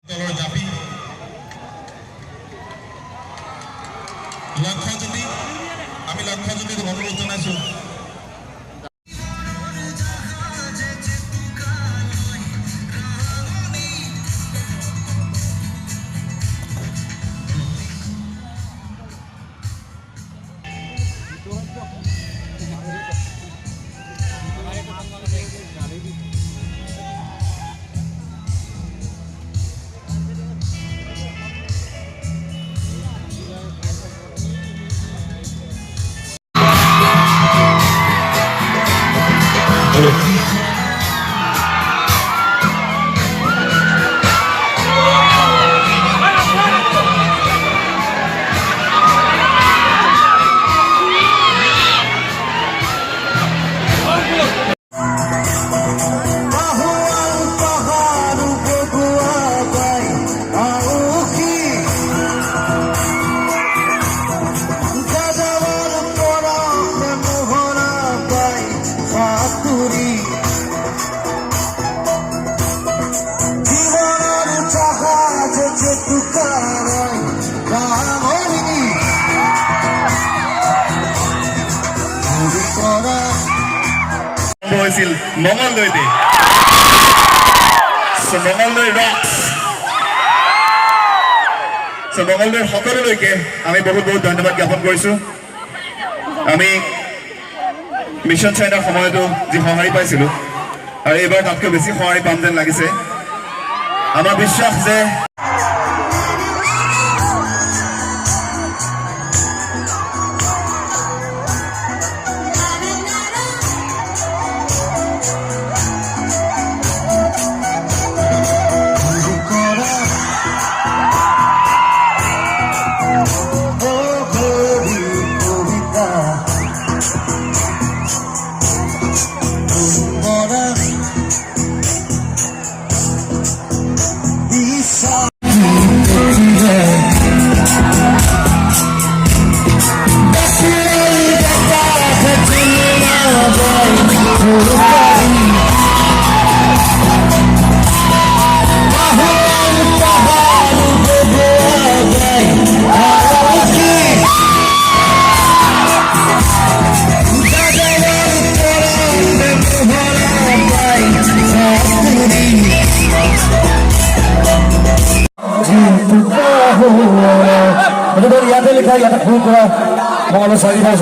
আমি লক্ষ্য যদি অনুরোধ জানাইছো হৈছিল মঙ্গলদৈতে মঙ্গলদৈ ৰক্স মঙ্গলদৈৰ সকলোলৈকে আমি বহুত বহুত ধন্যবাদ জ্ঞাপন কৰিছোঁ আমি মিছন চাইনাৰ সময়তো যি সঁহাৰি পাইছিলোঁ আৰু এইবাৰ তাতকৈ বেছি সঁহাৰি পাম যেন লাগিছে আমাৰ বিশ্বাস যে ইয়াতে লিখা ইয়াতে ফুল কৰা মঙলৰ চাৰিভাৰ